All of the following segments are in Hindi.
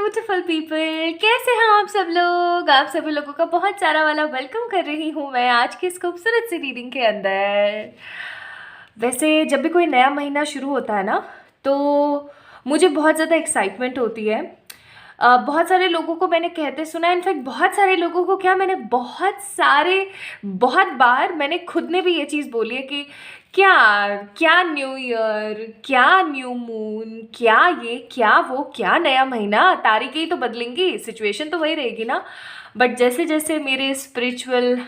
ब्यूटीफुल पीपल, कैसे हैं आप सब लोग। आप सभी लोगों का बहुत सारा वाला वेलकम कर रही हूँ मैं आज की इस खूबसूरत सी रीडिंग के अंदर। वैसे जब भी कोई नया महीना शुरू होता है ना, तो मुझे बहुत ज़्यादा एक्साइटमेंट होती है। बहुत सारे लोगों को मैंने कहते सुना है, इनफैक्ट बहुत सारे लोगों को क्या, मैंने बहुत बार मैंने खुद ने भी ये चीज़ बोली है कि क्या क्या न्यू ईयर, क्या न्यू मून, क्या ये क्या वो, क्या नया महीना, तारीखें ही तो बदलेंगी, सिचुएशन तो वही रहेगी ना। बट जैसे जैसे मेरे स्पिरिचुअल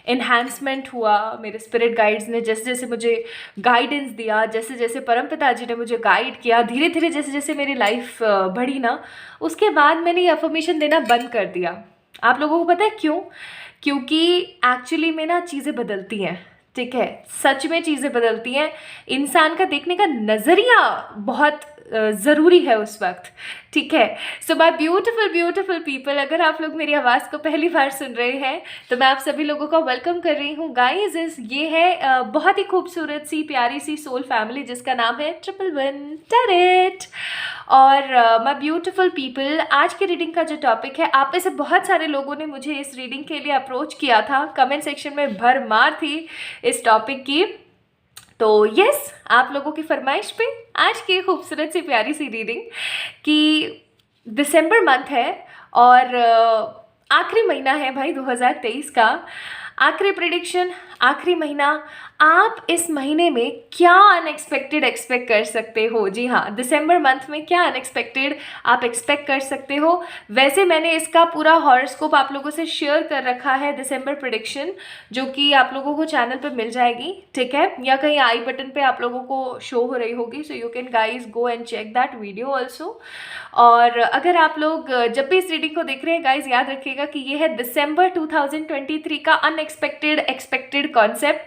इन्हांसमेंट हुआ, मेरे स्पिरिट गाइड्स ने जैसे जैसे मुझे गाइडेंस दिया, जैसे जैसे परमपिता जी ने मुझे गाइड किया, धीरे धीरे जैसे जैसे मेरी लाइफ बढ़ी ना, उसके बाद मैंने ये अफर्मेशन देना बंद कर दिया। आप लोगों को पता है क्यों? क्योंकि एक्चुअली में ना चीज़ें बदलती हैं, ठीक है, सच में चीज़ें बदलती हैं। इंसान का देखने का नज़रिया बहुत ज़रूरी है उस वक्त, ठीक है। So my beautiful beautiful people, अगर आप लोग मेरी आवाज़ को पहली बार सुन रहे हैं तो मैं आप सभी लोगों का वेलकम कर रही हूँ गाइज। ये है बहुत ही खूबसूरत सी प्यारी सी सोल फैमिली जिसका नाम है 111 टैरेट। और माय ब्यूटीफुल पीपल, आज की रीडिंग का जो टॉपिक है, आप में से बहुत सारे लोगों ने मुझे इस रीडिंग के लिए अप्रोच किया था, कमेंट सेक्शन में भरमार थी इस टॉपिक की। तो यस, आप लोगों की फरमाइश पे आज की खूबसूरत सी प्यारी सी रीडिंग कि दिसंबर मंथ है और आखिरी महीना है भाई 2023 का, आखिरी प्रेडिक्शन, आखिरी महीना। आप इस महीने में क्या अनएक्सपेक्टेड एक्सपेक्ट कर सकते हो? जी हाँ, दिसंबर मंथ में क्या अनएक्सपेक्टेड आप एक्सपेक्ट कर सकते हो? वैसे मैंने इसका पूरा हॉरोस्कोप आप लोगों से शेयर कर रखा है, दिसंबर प्रेडिक्शन, जो कि आप लोगों को चैनल पे मिल जाएगी, ठीक है, या कहीं आई बटन पे आप लोगों को शो हो रही होगी। So you can guys go and check that video also. और अगर आप लोग जब भी इस रीडिंग को देख रहे हैं गाइज, याद रखिएगा कि ये है दिसंबर 2023 का अनएक्सपेक्टेड एक्सपेक्टेड कॉन्सेप्ट।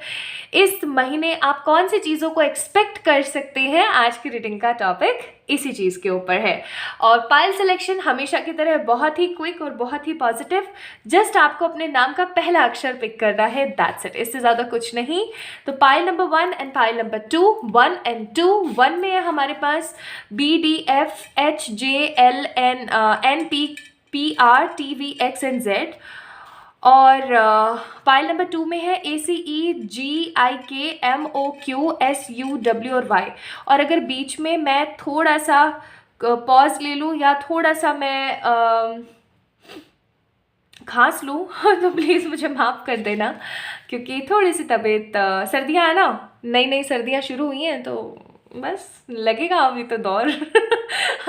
इस महीने आप कौन सी चीज़ों को एक्सपेक्ट कर सकते हैं, आज की रीडिंग का टॉपिक इसी चीज़ के ऊपर है। और पाइल सिलेक्शन हमेशा की तरह बहुत ही क्विक और बहुत ही पॉजिटिव, जस्ट आपको अपने नाम का पहला अक्षर पिक करना है, दैट्स इट, इससे ज़्यादा कुछ नहीं। तो pile number 1 and pile number 2, 1 and 2। 1 में है हमारे पास BDFHJLNNPPRTVXNZ, और पाइल नंबर 2 में है ACEGIKMOQSUW और Y। और अगर बीच में मैं थोड़ा सा पॉज ले लूँ या थोड़ा सा मैं खांस लूँ तो प्लीज़ मुझे माफ़ कर देना, क्योंकि थोड़ी सी तबीयत, सर्दियाँ है ना, नई नई सर्दियाँ शुरू हुई हैं, तो बस लगेगा अभी तो दौर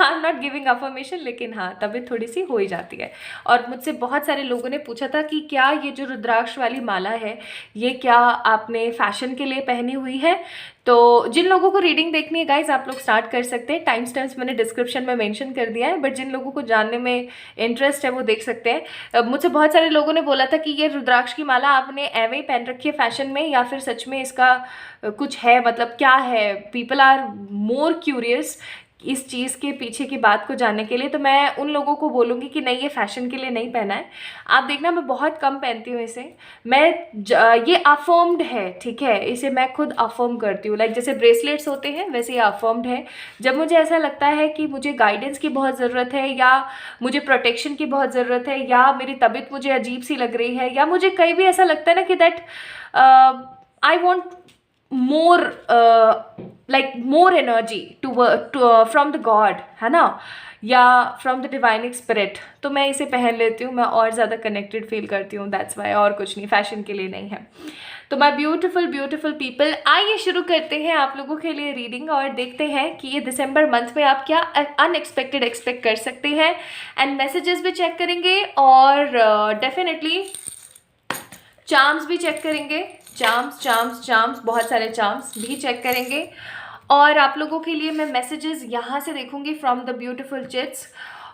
आई एम नॉट गिविंग अफर्मेशन, लेकिन हाँ, तबीयत थोड़ी सी हो ही जाती है। और मुझसे बहुत सारे लोगों ने पूछा था कि क्या ये जो रुद्राक्ष वाली माला है, ये क्या आपने फैशन के लिए पहनी हुई है? तो जिन लोगों को रीडिंग देखनी है गाइज, आप लोग स्टार्ट कर सकते हैं, टाइम स्टैम्प्स मैंने डिस्क्रिप्शन में मेंशन कर दिया है, बट जिन लोगों को जानने में इंटरेस्ट है वो देख सकते हैं। मुझसे बहुत सारे लोगों ने बोला था कि ये रुद्राक्ष की माला आपने एवं ही पहन रखी है फैशन में, या फिर सच में इसका कुछ है, मतलब क्या है? पीपल आर मोर क्यूरियस इस चीज़ के पीछे की बात को जानने के लिए। तो मैं उन लोगों को बोलूँगी कि नहीं, ये फैशन के लिए नहीं पहना है। आप देखना, मैं बहुत कम पहनती हूँ इसे, ये अफर्म्ड है, ठीक है, इसे मैं खुद अफर्म करती हूँ। लाइक जैसे ब्रेसलेट्स होते हैं, वैसे ये अफर्म्ड है। जब मुझे ऐसा लगता है कि मुझे गाइडेंस की बहुत ज़रूरत है, या मुझे प्रोटेक्शन की बहुत ज़रूरत है, या मेरी तबीयत मुझे अजीब सी लग रही है, या मुझे कहीं भी ऐसा लगता है ना कि that I want more like more energy to from the god, है ना, या फ्रॉम द डिवाइन स्पिरिट, तो मैं इसे पहन लेती हूँ, मैं और ज़्यादा कनेक्टेड फील करती हूँ, दैट्स वाई, और कुछ नहीं, फैशन के लिए नहीं है। तो माय ब्यूटीफुल ब्यूटीफुल पीपल, आइए शुरू करते हैं आप लोगों के लिए रीडिंग, और देखते हैं कि ये दिसंबर मंथ में आप क्या अनएक्सपेक्टेड एक्सपेक्ट कर सकते हैं। एंड मैसेजेस भी चेक करेंगे, और डेफिनेटली चार्म्स भी चेक करेंगे, चार्म्स, बहुत सारे चार्म्स भी चेक करेंगे। और आप लोगों के लिए मैं मैसेजेस यहाँ से देखूंगी फ्रॉम द ब्यूटीफुल चिट्स,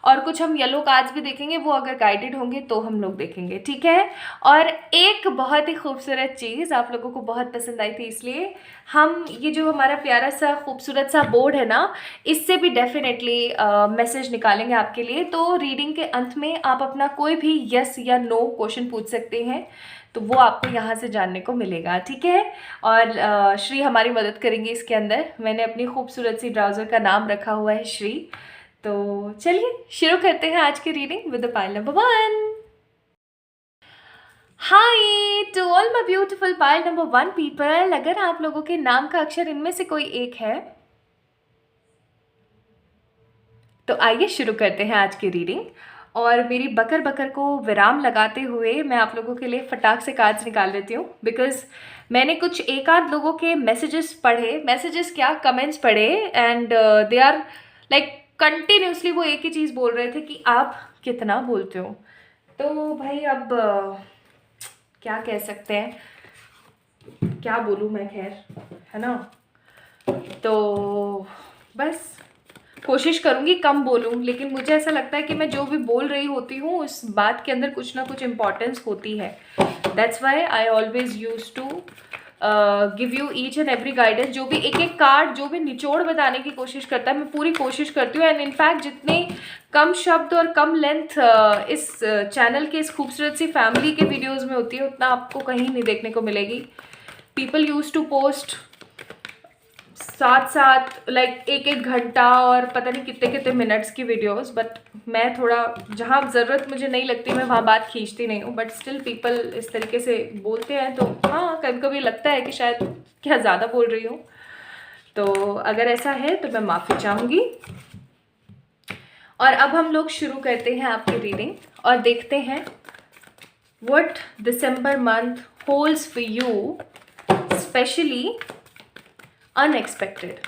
और कुछ हम येलो कार्ड्स भी देखेंगे, वो अगर गाइडेड होंगे तो हम लोग देखेंगे, ठीक है। और एक बहुत ही खूबसूरत चीज़ आप लोगों को बहुत पसंद आई थी, इसलिए हम ये जो हमारा प्यारा सा खूबसूरत सा बोर्ड है ना, इससे भी डेफिनेटली मैसेज निकालेंगे आपके लिए। तो रीडिंग के अंत में आप अपना कोई भी यस या नो क्वेश्चन पूछ सकते हैं, तो वो आपको यहाँ से जानने को मिलेगा, ठीक है। और श्री हमारी मदद करेंगी इसके अंदर। मैंने अपनी खूबसूरत सी ट्राउज़र का नाम रखा हुआ है श्री, तो चलिए शुरू करते हैं आज की reading with the pile number 1। Hi to all my beautiful pile number 1 people. अगर आप लोगों के नाम का अक्षर इनमें से कोई एक है तो आइए शुरू करते हैं आज की रीडिंग। और मेरी बकर बकर को विराम लगाते हुए मैं आप लोगों के लिए फटाक से कार्ड्स निकाल लेती हूँ, बिकॉज मैंने कुछ एक आध लोगों के मैसेजेस पढ़े, मैसेजेस क्या कमेंट्स पढ़े, and they are like continuously वो एक ही चीज़ बोल रहे थे कि आप कितना बोलते हो। तो भाई अब क्या कह सकते हैं, क्या बोलूँ मैं, खैर है ना। तो बस कोशिश करूँगी कम बोलूँ, लेकिन मुझे ऐसा लगता है कि मैं जो भी बोल रही होती हूँ उस बात के अंदर कुछ ना कुछ इम्पोर्टेंस होती है। That's why I always use to give you each and every guidance. जो भी एक एक कार्ड जो भी निचोड़ बताने की कोशिश करता है मैं पूरी कोशिश करती हूँ। एंड इनफैक्ट जितने कम शब्द और कम लेंथ इस चैनल के इस खूबसूरत सी फैमिली के वीडियोज़ में होती है उतना आपको कहीं नहीं देखने को मिलेगी। पीपल यूज टू पोस्ट साथ साथ लाइक एक एक घंटा और पता नहीं कितने कितने मिनट्स की वीडियोस, बट मैं थोड़ा जहाँ ज़रूरत मुझे नहीं लगती मैं वहाँ बात खींचती नहीं हूँ, बट स्टिल पीपल इस तरीके से बोलते हैं तो हाँ कभी कभी लगता है कि शायद क्या ज़्यादा बोल रही हूँ। तो अगर ऐसा है तो मैं माफ़ी चाहूँगी। और अब हम लोग शुरू करते हैं आपकी रीडिंग और देखते हैं what December month holds for you, specially unexpected.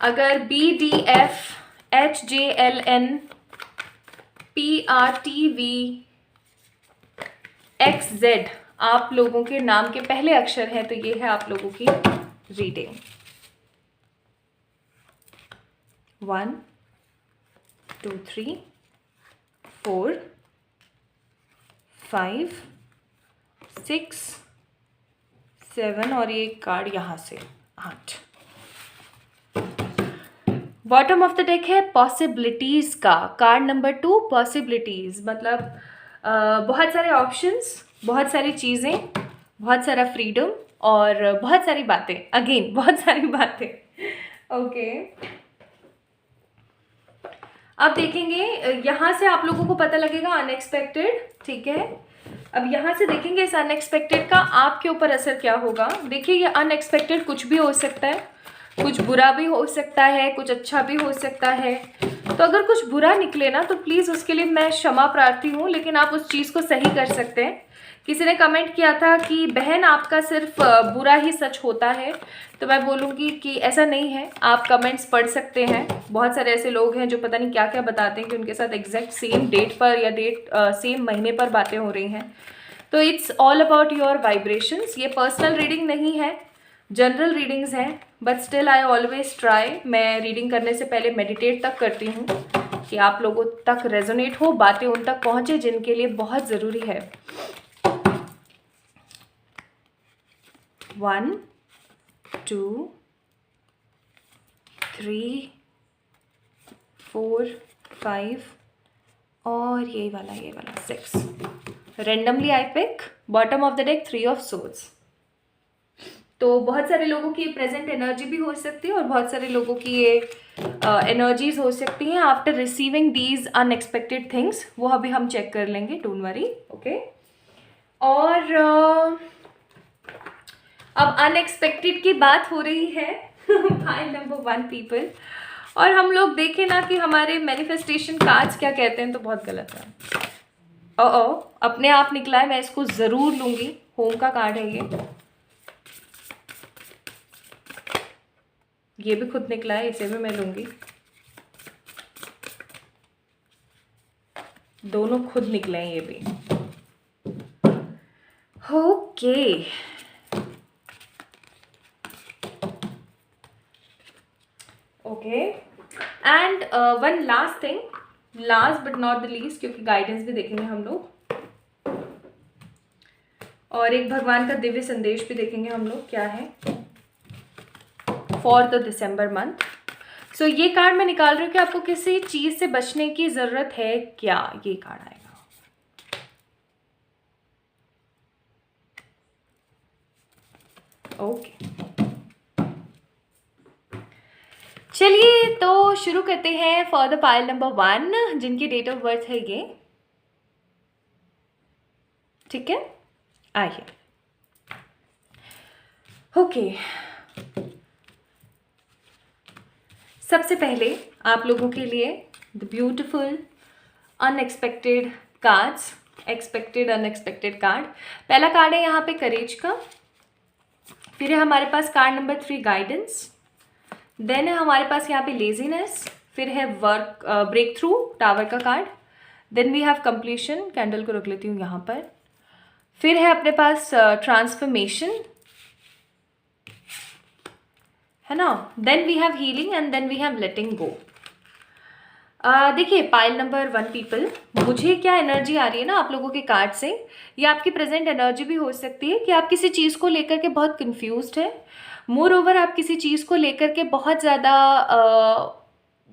अगर BDFHJLNPRTVXZ आप लोगों के नाम के पहले अक्षर हैं तो ये है आप लोगों की रीडिंग। 1 2 3 4 5 6 7 और ये कार्ड यहाँ से 8। बॉटम ऑफ द डेक है पॉसिबिलिटीज़ का कार्ड नंबर 2। पॉसिबिलिटीज़ मतलब बहुत सारे ऑप्शंस, बहुत सारी चीज़ें, बहुत सारा फ्रीडम और बहुत सारी बातें, अगेन बहुत सारी बातें। ओके अब देखेंगे यहाँ से आप लोगों को पता लगेगा अनएक्सपेक्टेड, ठीक है। अब यहाँ से देखेंगे इस अनएक्सपेक्टेड का आपके ऊपर असर क्या होगा। देखिए ये अनएक्सपेक्टेड कुछ भी हो सकता है, कुछ बुरा भी हो सकता है, कुछ अच्छा भी हो सकता है। तो अगर कुछ बुरा निकले ना तो प्लीज़ उसके लिए मैं क्षमा प्रार्थी हूँ, लेकिन आप उस चीज़ को सही कर सकते हैं। किसी ने कमेंट किया था कि बहन आपका सिर्फ बुरा ही सच होता है, तो मैं बोलूँगी कि ऐसा नहीं है। आप कमेंट्स पढ़ सकते हैं, बहुत सारे ऐसे लोग हैं जो पता नहीं क्या क्या बताते हैं कि उनके साथ एग्जैक्ट सेम डेट पर या सेम महीने पर बातें हो रही हैं। तो it's all about your vibrations. ये पर्सनल रीडिंग नहीं है, जनरल रीडिंग्स हैं, but still I always try. मैं रीडिंग करने से पहले मेडिटेट तक करती हूँ कि आप लोगों तक रेजोनेट हो, बातें उन तक पहुँचे जिनके लिए बहुत ज़रूरी है। 1 2 3 4 5 और ये वाला 6। Randomly I pick bottom of the deck 3 of swords. तो बहुत सारे लोगों की प्रेजेंट एनर्जी भी हो सकती है और बहुत सारे लोगों की ये एनर्जीज हो सकती हैं after receiving these unexpected things. वो अभी हम चेक कर लेंगे, डोंट वरी। ओके और अब अनएक्सपेक्टेड की बात हो रही है पाइल नंबर 1 पीपल, और हम लोग देखें ना कि हमारे मैनिफेस्टेशन कार्ड्स क्या कहते हैं तो बहुत गलत है। अपने आप निकला है, मैं इसको ज़रूर लूँगी। होम का कार्ड है ये भी खुद निकला है, इसे भी मैं लूँगी। दोनों खुद निकले हैं ये भी। Okay okay and one last thing, last but not the least, क्योंकि गाइडेंस भी देखेंगे हम लोग और एक भगवान का दिव्य संदेश भी देखेंगे हम लोग क्या है फॉर द दिसंबर मंथ। सो ये कार्ड मैं निकाल रही हूँ कि आपको किसी चीज़ से बचने की ज़रूरत है क्या, ये कार्ड आएगा। ओके चलिए तो शुरू करते हैं फॉर द पाइल नंबर 1 जिनकी डेट ऑफ बर्थ है ये, ठीक है। आइए, ओके। सबसे पहले आप लोगों के लिए the beautiful unexpected cards, expected unexpected card. पहला कार्ड है यहाँ पे करेज का, फिर है हमारे पास कार्ड नंबर 3 गाइडेंस, देन है हमारे पास यहाँ पे लेजीनेस, फिर है वर्क ब्रेक थ्रू टावर का card, then we have completion, candle को रख लेती हूँ यहाँ पर, फिर है अपने पास ट्रांसफॉर्मेशन, है ना, then we have healing and then we have letting go. देखिए पाइल नंबर 1 पीपल, मुझे क्या एनर्जी आ रही है ना आप लोगों के कार्ड से, ये आपकी प्रेजेंट एनर्जी भी हो सकती है कि आप किसी चीज़ को लेकर के बहुत कंफ्यूज्ड है। मोर ओवर आप किसी चीज़ को लेकर के बहुत ज़्यादा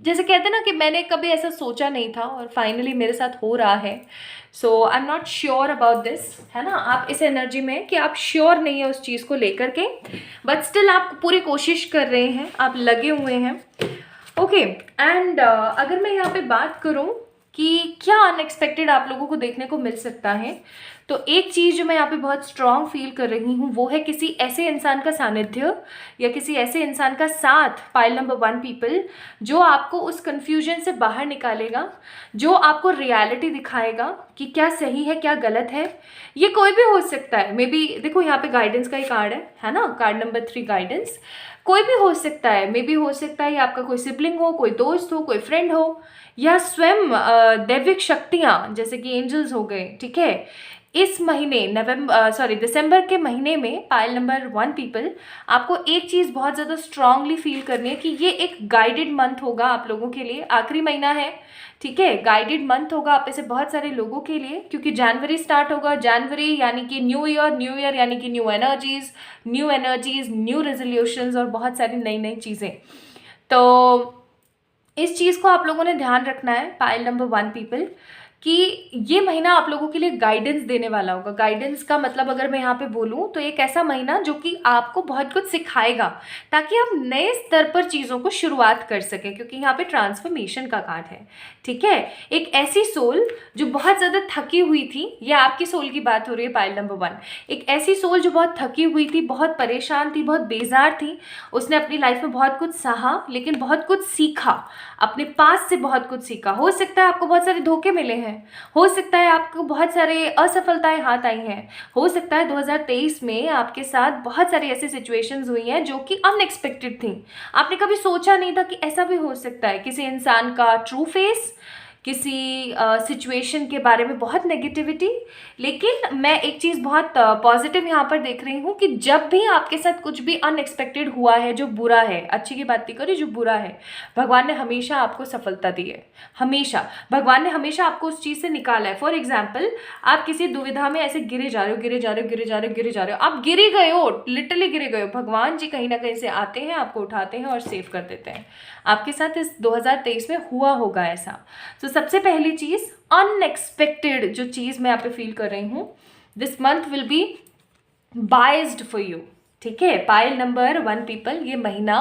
जैसे कहते हैं ना कि मैंने कभी ऐसा सोचा नहीं था और फाइनली मेरे साथ हो रहा है। So I am not sure about this, है ना। आप इस एनर्जी में कि आप श्योर नहीं है उस चीज़ को लेकर के, बट स्टिल आप पूरी कोशिश कर रहे हैं, आप लगे हुए हैं। ओके एंड अगर मैं यहाँ पे बात करूँ कि क्या अनएक्सपेक्टेड आप लोगों को देखने को मिल सकता है, तो एक चीज़ जो मैं यहाँ पे बहुत स्ट्रॉन्ग फील कर रही हूँ वो है किसी ऐसे इंसान का सानिध्य या किसी ऐसे इंसान का साथ, पाइल नंबर 1 पीपल, जो आपको उस कन्फ्यूजन से बाहर निकालेगा, जो आपको रियलिटी दिखाएगा कि क्या सही है क्या गलत है। ये कोई भी हो सकता है, मे बी देखो यहाँ पे गाइडेंस का ही कार्ड है ना, कार्ड नंबर 3 गाइडेंस। कोई भी हो सकता है, मे बी हो सकता है आपका कोई सिबलिंग हो, कोई दोस्त हो, कोई फ्रेंड हो, या स्वयं दैविक शक्तियाँ जैसे कि एंजल्स हो गए, ठीक है। इस महीने दिसंबर के महीने में पाइल नंबर 1 पीपल, आपको एक चीज़ बहुत ज़्यादा स्ट्रांगली फील करनी है कि ये एक गाइडेड मंथ होगा आप लोगों के लिए। आखिरी महीना है, ठीक है, गाइडेड मंथ होगा आप ऐसे बहुत सारे लोगों के लिए, क्योंकि जनवरी स्टार्ट होगा। जनवरी यानी कि न्यू ईयर यानी कि न्यू एनर्जीज, न्यू रेजोल्यूशंस और बहुत सारी नई नई चीज़ें। तो इस चीज़ को आप लोगों ने ध्यान रखना है पाइल नंबर 1 पीपल, कि ये महीना आप लोगों के लिए गाइडेंस देने वाला होगा। गाइडेंस का मतलब अगर मैं यहाँ पे बोलूँ तो एक ऐसा महीना जो कि आपको बहुत कुछ सिखाएगा ताकि आप नए स्तर पर चीज़ों को शुरुआत कर सकें, क्योंकि यहाँ पे ट्रांसफॉर्मेशन का कार्ड है, ठीक है। एक ऐसी सोल जो बहुत ज़्यादा थकी हुई थी, ये आपकी सोल की बात हो रही है पाइल नंबर 1। एक ऐसी सोल जो बहुत थकी हुई थी, बहुत परेशान थी, बहुत बेजार थी, उसने अपनी लाइफ में बहुत कुछ सहा लेकिन बहुत कुछ सीखा, अपने पास से बहुत कुछ सीखा। हो सकता है आपको बहुत सारे धोखे मिले हैं, हो सकता है आपको बहुत सारे असफलताएं हाथ आई हैं, हो सकता है 2023 में आपके साथ बहुत सारी ऐसी सिचुएशंस हुई हैं जो कि अनएक्सपेक्टेड थी। आपने कभी सोचा नहीं था कि ऐसा भी हो सकता है। किसी इंसान का ट्रू फेस, किसी सिचुएशन के बारे में बहुत नेगेटिविटी, लेकिन मैं एक चीज़ बहुत पॉजिटिव यहाँ पर देख रही हूँ कि जब भी आपके साथ कुछ भी अनएक्सपेक्टेड हुआ है जो बुरा है, अच्छी की बात नहीं करी, जो बुरा है, भगवान ने हमेशा आपको सफलता दी है। हमेशा भगवान ने हमेशा आपको उस चीज़ से निकाला है। फॉर एग्जाम्पल, आप किसी दुविधा में ऐसे गिरे जा रहे हो, आप गिरे गए हो, लिटरली गिरे गए हो, भगवान जी कहीं ना कहीं से आते हैं, आपको उठाते हैं और सेव कर देते हैं। आपके साथ इस 2023 में हुआ होगा ऐसा। तो सबसे पहली चीज़, अनएक्सपेक्टेड जो चीज़ मैं यहाँ पे फील कर रही हूँ, this month will be biased for you, ठीक है। पाइल नंबर 1 पीपल, ये महीना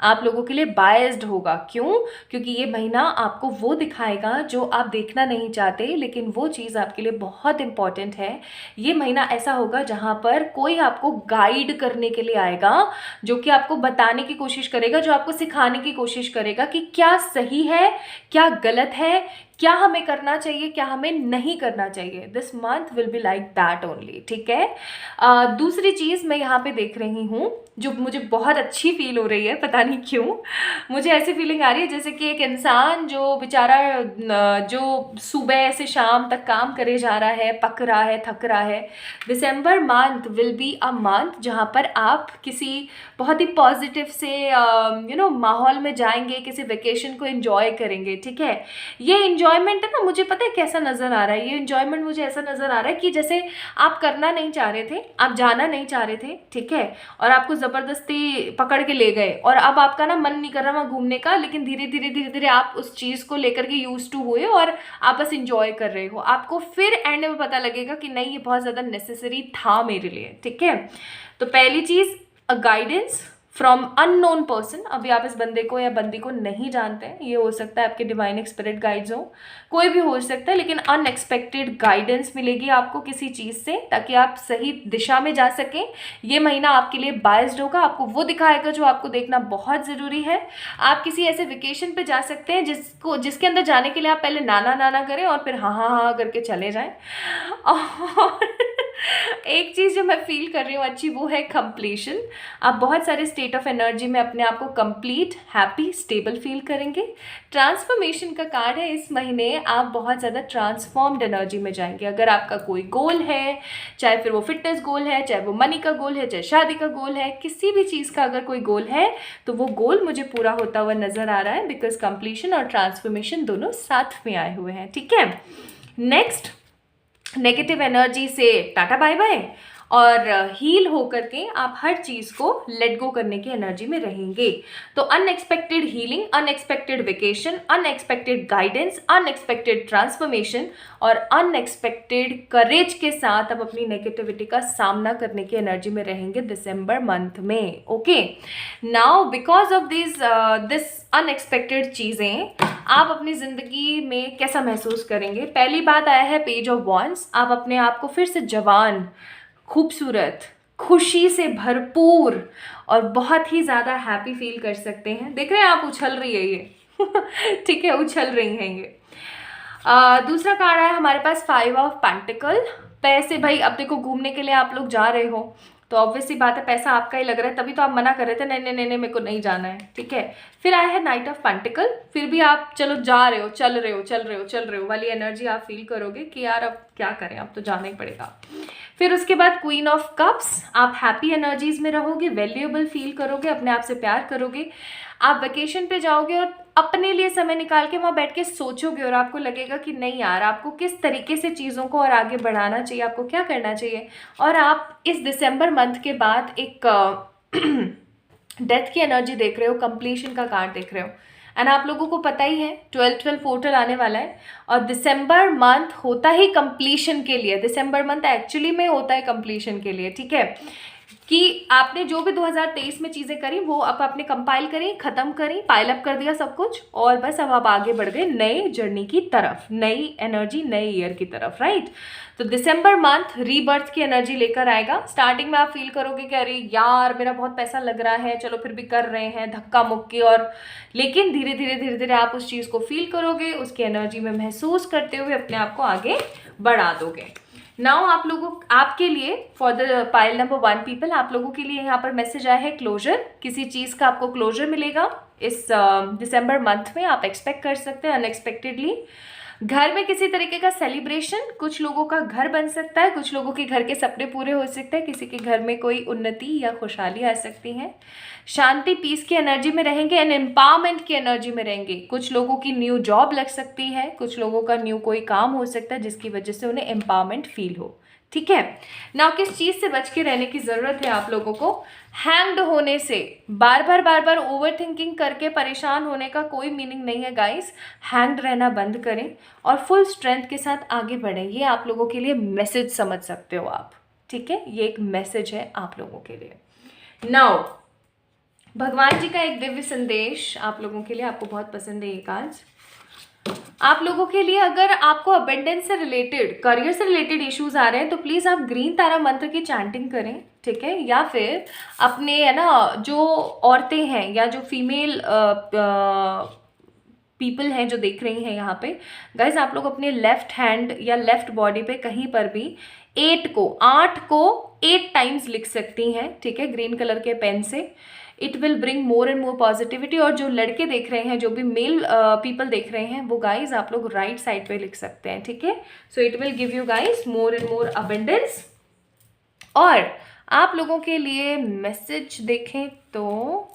आप लोगों के लिए बायस्ड होगा। क्यों? क्योंकि ये महीना आपको वो दिखाएगा जो आप देखना नहीं चाहते, लेकिन वो चीज़ आपके लिए बहुत इंपॉर्टेंट है। ये महीना ऐसा होगा जहाँ पर कोई आपको गाइड करने के लिए आएगा, जो कि आपको बताने की कोशिश करेगा, जो आपको सिखाने की कोशिश करेगा कि क्या सही है, क्या गलत है, क्या हमें करना चाहिए, क्या हमें नहीं करना चाहिए। This month will be like that only, ठीक है। दूसरी चीज़ मैं यहाँ पे देख रही हूँ जो मुझे बहुत अच्छी फील हो रही है, पता नहीं क्यों मुझे ऐसी फीलिंग आ रही है जैसे कि एक इंसान जो बेचारा जो सुबह से शाम तक काम करे जा रहा है, पक रहा है, थक रहा है। December month will be a month जहाँ पर आप किसी बहुत ही पॉजिटिव से माहौल में जाएंगे, किसी वेकेशन को एंजॉय करेंगे, ठीक है। ये एंजॉयमेंट है ना, मुझे पता है कैसा नज़र आ रहा है, ये एंजॉयमेंट मुझे ऐसा नज़र आ रहा है कि जैसे आप करना नहीं चाह रहे थे, आप जाना नहीं चाह रहे थे, ठीक है, और आपको ज़बरदस्ती पकड़ के ले गए और अब आपका ना मन नहीं कर रहा वहाँ घूमने का, लेकिन धीरे धीरे आप उस चीज़ को लेकर के यूज टू हुए और आप बस इंजॉय कर रहे हो। आपको फिर एंड में पता लगेगा कि नहीं, ये बहुत ज़्यादा नेसेसरी था मेरे लिए, ठीक है। तो पहली चीज़, a guidance, from unknown person. अभी आप इस बंदे को या बंदी को नहीं जानते हैं, ये हो सकता है आपके डिवाइन स्पिरिट गाइड्स हो, कोई भी हो सकता है, लेकिन अनएक्सपेक्टेड गाइडेंस मिलेगी आपको किसी चीज़ से, ताकि आप सही दिशा में जा सकें। ये महीना आपके लिए बायस्ड होगा, आपको वो दिखाएगा जो आपको देखना बहुत ज़रूरी है। आप किसी ऐसे वेकेशन पे जा सकते हैं जिसके अंदर जाने के लिए आप पहले नाना नाना करें और फिर हाँ हाँ हाँ करके चले जाएं। और एक चीज़ जो मैं फील कर रही हूँ अच्छी, वो है कंप्लीशन। आप बहुत सारे स्टेट ऑफ एनर्जी में अपने आप को कंप्लीट, हैप्पी, स्टेबल फील करेंगे। ट्रांसफॉर्मेशन का कार्ड है, इस महीने आप बहुत ज़्यादा ट्रांसफॉर्म्ड एनर्जी में जाएंगे। अगर आपका कोई गोल है, चाहे फिर वो फिटनेस गोल है, चाहे वो मनी का गोल है, चाहे शादी का गोल है, किसी भी चीज़ का अगर कोई गोल है तो वो गोल मुझे पूरा होता हुआ नज़र आ रहा है, बिकॉज कंप्लीशन और ट्रांसफॉर्मेशन दोनों साथ में आए हुए हैं। ठीक है, नेक्स्ट, नेगेटिव एनर्जी से टाटा बाय बाय, और हील होकर के आप हर चीज़ को लेट गो करने की एनर्जी में रहेंगे। तो unexpected healing, unexpected vacation, unexpected guidance, unexpected transformation और अनएक्सपेक्टेड करेज के साथ आप अपनी नेगेटिविटी का सामना करने की एनर्जी में रहेंगे दिसंबर मंथ में। Okay, now because of this unexpected चीज़ें आप अपनी ज़िंदगी में कैसा महसूस करेंगे। पहली बात आया है पेज ऑफ वॉन्ड्स। आप अपने आप को फिर से जवान, खूबसूरत, खुशी से भरपूर और बहुत ही ज़्यादा हैप्पी फील कर सकते हैं। देख रहे हैं आप, उछल रही है ये ठीक है, उछल रही हैं ये। दूसरा कार्ड है हमारे पास 5 ऑफ पेंटिकल। पैसे, भाई अब देखो घूमने के लिए आप लोग जा रहे हो तो ऑब्वियसली बात है पैसा आपका ही लग रहा है, तभी तो आप मना कर रहे थे नहीं नहीं नहीं नहीं मेरे को नहीं जाना है। ठीक है, फिर आया है नाइट ऑफ पेंटिकल। फिर भी आप चलो जा रहे हो, चल रहे हो वाली एनर्जी आप फील करोगे कि यार अब क्या करें, अब तो जाना ही पड़ेगा। फिर उसके बाद क्वीन ऑफ कप्स, आप हैप्पी एनर्जीज में रहोगे, वैल्यूएबल फील करोगे, अपने आप से प्यार करोगे। आप वेकेशन पे जाओगे और अपने लिए समय निकाल के वहाँ बैठ के सोचोगे और आपको लगेगा कि नहीं यार, आपको किस तरीके से चीज़ों को और आगे बढ़ाना चाहिए, आपको क्या करना चाहिए। और आप इस दिसंबर मंथ के बाद एक डेथ की एनर्जी देख रहे हो, कंप्लीशन का कार्ड देख रहे हो। एंड आप लोगों को पता ही है 12 पोर्टल आने वाला है और दिसंबर मंथ होता ही कंप्लीशन के लिए। दिसंबर मंथ एक्चुअली में होता है कंप्लीशन के लिए। ठीक है, कि आपने जो भी 2023 में चीज़ें करी वो अब आपने कंपाइल करी, ख़त्म करी, पाइल अप कर दिया सब कुछ, और बस अब आप आगे बढ़ गए नए जर्नी की तरफ, नई एनर्जी, नए ईयर की तरफ। राइट, तो दिसंबर मंथ रीबर्थ की एनर्जी लेकर आएगा। स्टार्टिंग में आप फील करोगे कि अरे यार मेरा बहुत पैसा लग रहा है, चलो फिर भी कर रहे हैं धक्का मुक्की, और लेकिन धीरे धीरे आप उस चीज़ को फील करोगे, उसकी एनर्जी में महसूस करते हुए अपने आप को आगे बढ़ा दोगे। नाउ आप लोगों, आपके लिए for the pile number 1 people, आप लोगों के लिए यहाँ पर मैसेज आया है क्लोजर। किसी चीज़ का आपको क्लोजर मिलेगा इस दिसंबर मंथ में, आप एक्सपेक्ट कर सकते हैं अनएक्सपेक्टेडली। घर में किसी तरीके का सेलिब्रेशन, कुछ लोगों का घर बन सकता है, कुछ लोगों के घर के सपने पूरे हो सकते हैं, किसी के घर में कोई उन्नति या खुशहाली आ सकती है। शांति, पीस की एनर्जी में रहेंगे एंड एम्पावरमेंट की एनर्जी में रहेंगे। कुछ लोगों की न्यू जॉब लग सकती है, कुछ लोगों का न्यू कोई काम हो सकता है जिसकी वजह से उन्हें एम्पावरमेंट फील हो। ठीक है, ना किस चीज़ से बच के रहने की ज़रूरत है आप लोगों को। हैंग्ड होने से, बार बार ओवर थिंकिंग करके परेशान होने का कोई मीनिंग नहीं है गाइस। हैंग्ड रहना बंद करें और फुल स्ट्रेंथ के साथ आगे बढ़ें। ये आप लोगों के लिए मैसेज समझ सकते हो आप। ठीक है, ये एक मैसेज है आप लोगों के लिए। नाउ भगवान जी का एक दिव्य संदेश आप लोगों के लिए, आपको बहुत पसंद है ये कार्ड्स। आप लोगों के लिए अगर आपको अबेंडेंस से रिलेटेड, करियर से रिलेटेड इश्यूज आ रहे हैं तो प्लीज़ आप ग्रीन तारा मंत्र की चैंटिंग करें। ठीक है, या फिर अपने है ना जो औरतें हैं या जो फीमेल पीपल हैं जो देख रही हैं यहाँ पे, गाइज आप लोग अपने लेफ्ट हैंड या लेफ्ट बॉडी पे कहीं पर भी 8 को 8 टाइम्स लिख सकती हैं। ठीक है, ग्रीन कलर के पेन से। It will bring more and more positivity. और जो लड़के देख रहे हैं, जो भी मेल पीपल देख रहे हैं, वो गाइज आप लोग राइट साइड पे लिख सकते हैं। ठीक है, so it will give you guys more and more abundance. और आप लोगों के लिए मैसेज देखें तो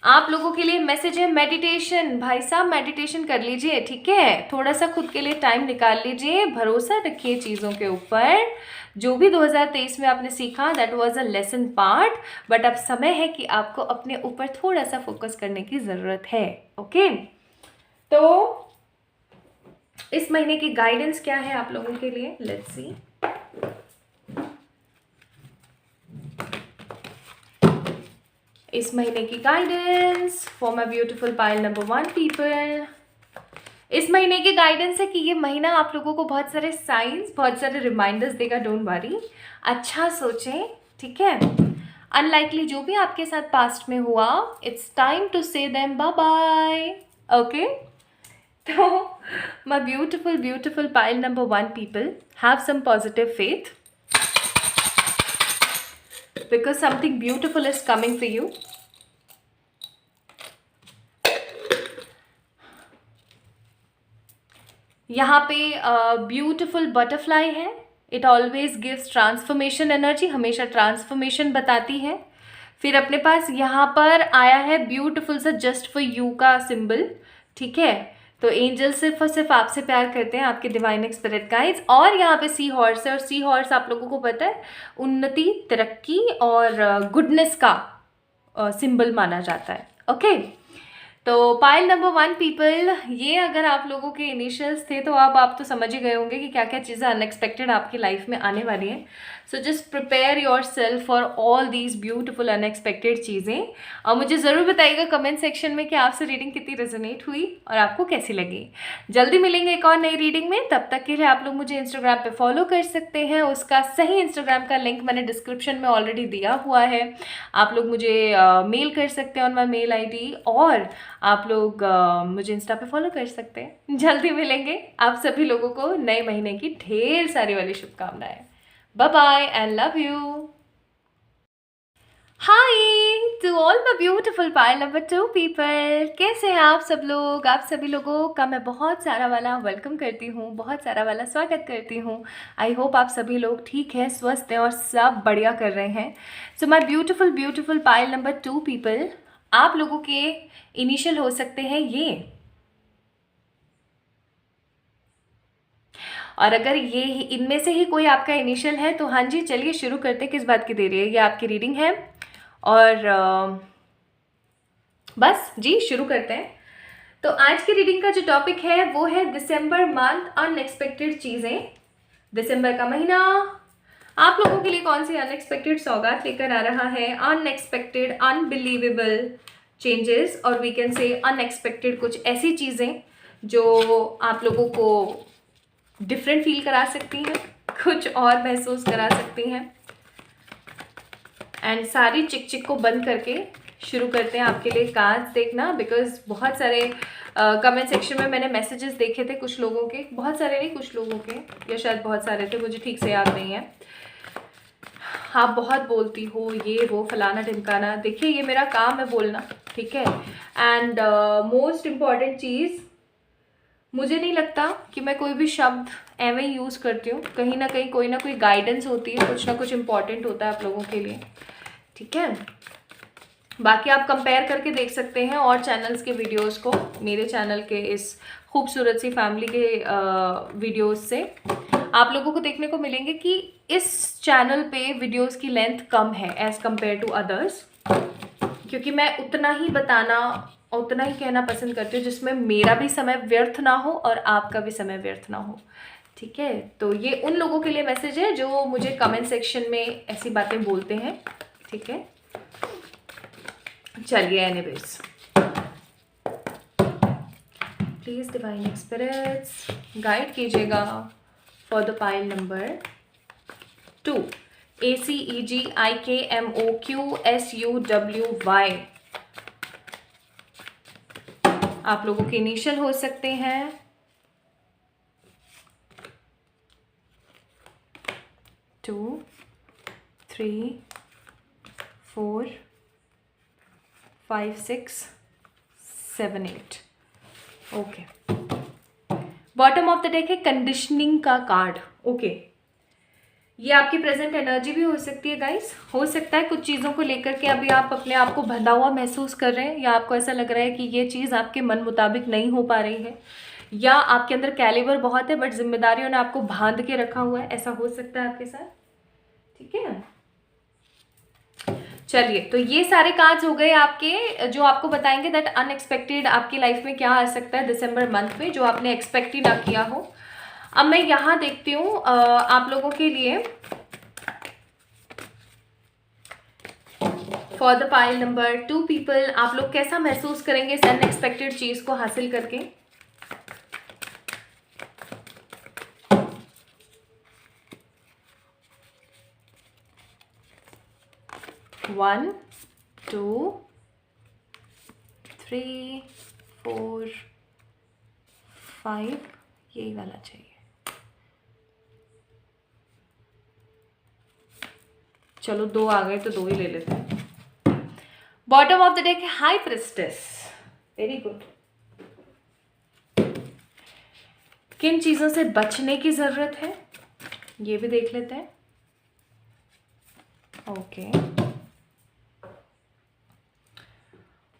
आप लोगों के लिए मैसेज है मेडिटेशन। भाई साहब मेडिटेशन कर लीजिए। ठीक है, थोड़ा सा खुद के लिए टाइम निकाल लीजिए, भरोसा रखिए चीज़ों के ऊपर। जो भी 2023 में आपने सीखा that was a lesson part, but अब समय है कि आपको अपने ऊपर थोड़ा सा फोकस करने की ज़रूरत है। ओके, तो इस महीने की गाइडेंस क्या है आप लोगों के लिए, लेट्स सी। इस महीने की guidance for my beautiful pile number 1 people. इस महीने की गाइडेंस है कि ये महीना आप लोगों को बहुत सारे साइंस, बहुत सारे रिमाइंडर्स देगा। डोंट वरी, अच्छा सोचें, ठीक है। अनलाइकली जो भी आपके साथ पास्ट में हुआ, it's time to say them bye bye, okay. तो my beautiful beautiful pile number 1 people, have some positive faith because something beautiful is coming for you. यहाँ पे ब्यूटिफुल बटरफ्लाई है। It always gives transformation energy, हमेशा ट्रांसफॉर्मेशन बताती है। फिर अपने पास यहाँ पर आया है ब्यूटिफुल सा जस्ट फॉर यू का सिंबल, ठीक है। तो एंजल सिर्फ और सिर्फ आपसे प्यार करते हैं, आपके डिवाइन स्पिरिट गाइड्स। और यहाँ पे सी हॉर्स है, और सी हॉर्स आप लोगों को पता है उन्नति, तरक्की और गुडनेस का सिंबल माना जाता है, ओके। तो पाइल नंबर 1 पीपल, ये अगर आप लोगों के इनिशियल्स थे तो अब आप तो समझ ही गए होंगे कि क्या क्या चीज़ें अनएक्सपेक्टेड आपकी लाइफ में आने वाली हैं। So just prepare your self for all these beautiful unexpected चीज़ें। और मुझे ज़रूर बताइएगा कमेंट सेक्शन में कि आपसे रीडिंग कितनी रेजोनेट हुई और आपको कैसी लगी। जल्दी मिलेंगे एक और नई रीडिंग में, तब तक के लिए आप लोग मुझे इंस्टाग्राम पे फॉलो कर सकते हैं। उसका सही इंस्टाग्राम का लिंक मैंने डिस्क्रिप्शन में ऑलरेडी दिया हुआ है। आप लोग मुझे मेल कर सकते हैं ऑन माई मेल ID, और आप लोग मुझे इंस्टा पे फॉलो कर सकते हैं। जल्दी मिलेंगे। आप सभी लोगों को नए महीने की ढेर सारी वाली शुभकामनाएं। Bye bye and love you. Hi to all my beautiful pile number 2 people, कैसे हैं आप सब लोग? आप सभी लोगों का मैं बहुत सारा वाला वेलकम करती हूँ, बहुत सारा वाला स्वागत करती हूँ। आई होप आप सभी लोग ठीक हैं, स्वस्थ हैं और सब बढ़िया कर रहे हैं। So my beautiful beautiful pile number 2 people, आप लोगों के इनिशियल हो सकते हैं ये, और अगर ये इनमें से ही कोई आपका इनिशियल है तो हाँ जी, चलिए शुरू करते हैं। किस बात की देरी है, ये आपकी रीडिंग है और बस जी शुरू करते हैं। तो आज की रीडिंग का जो टॉपिक है वो है दिसंबर मंथ, अनएक्सपेक्टेड चीज़ें। दिसंबर का महीना आप लोगों के लिए कौन सी अनएक्सपेक्टेड सौगात लेकर आ रहा है? अनएक्सपेक्टेड, अनबिलीवेबल चेंजेस, और वी कैन से अनएक्सपेक्टेड कुछ ऐसी चीज़ें जो आप लोगों को डिफरेंट फील करा सकती हैं, कुछ और महसूस करा सकती हैं। एंड सारी चिक चिक को बंद करके शुरू करते हैं आपके लिए कार्ड्स देखना, बिकॉज बहुत सारे कमेंट सेक्शन में मैंने मैसेजेस देखे थे कुछ लोगों के, बहुत सारे नहीं कुछ लोगों के, या शायद बहुत सारे थे, मुझे ठीक से याद नहीं है। आप बहुत बोलती हो, ये वो फलाना ढिमकाना। देखिए ये मेरा काम है बोलना, ठीक है। एंड मोस्ट इम्पॉर्टेंट चीज़, मुझे नहीं लगता कि मैं कोई भी शब्द एवं ही यूज़ करती हूँ, कहीं ना कहीं कोई ना कोई गाइडेंस होती है, कुछ ना कुछ इम्पॉर्टेंट होता है आप लोगों के लिए, ठीक है। बाकी आप कंपेयर करके देख सकते हैं और चैनल्स के वीडियोस को मेरे चैनल के इस खूबसूरत सी फैमिली के वीडियोस से। आप लोगों को देखने को मिलेंगे कि इस चैनल पे वीडियोस की लेंथ कम है एज़ कम्पेयर टू अदर्स, क्योंकि मैं उतना ही बताना, उतना ही कहना पसंद करती हूँ जिसमें मेरा भी समय व्यर्थ ना हो और आपका भी समय व्यर्थ ना हो, ठीक है। तो ये उन लोगों के लिए मैसेज है जो मुझे कमेंट सेक्शन में ऐसी बातें बोलते हैं, ठीक है। चलिए anyways, please divine spirits guide कीजिएगा for the pile number 2, ACEGIKMOQSUWY। आप लोगों के इनिशियल हो सकते हैं 2, 3, 4, 5, 6, 7, 8, okay. Bottom of the deck है कंडीशनिंग का कार्ड, ओके। ये आपकी प्रेजेंट एनर्जी भी हो सकती है गाइस। हो सकता है कुछ चीज़ों को लेकर के अभी आप अपने आप को बंधा हुआ महसूस कर रहे हैं, या आपको ऐसा लग रहा है कि ये चीज़ आपके मन मुताबिक नहीं हो पा रही है, या आपके अंदर कैलिबर बहुत है बट जिम्मेदारियों ने आपको बांध के रखा हुआ है। ऐसा हो सकता है आपके साथ, ठीक है। चलिए, तो ये सारे कार्ड्स हो गए आपके जो आपको बताएंगे दैट अनएक्सपेक्टेड आपकी लाइफ में क्या आ सकता है दिसंबर मंथ में, जो आपने एक्सपेक्ट ही ना किया हो। अब मैं यहाँ देखती हूँ आप लोगों के लिए for the pile number 2 people, आप लोग कैसा महसूस करेंगे इस अनएक्सपेक्टेड चीज को हासिल करके? 1 2 3 4 5, यही वाला चाहिए। चलो 2 आ गए तो 2 ही ले लेते हैं। बॉटम ऑफ द डेक है हाई प्रिस्टेस, वेरी गुड। किन चीजों से बचने की जरूरत है ये भी देख लेते हैं। ओके,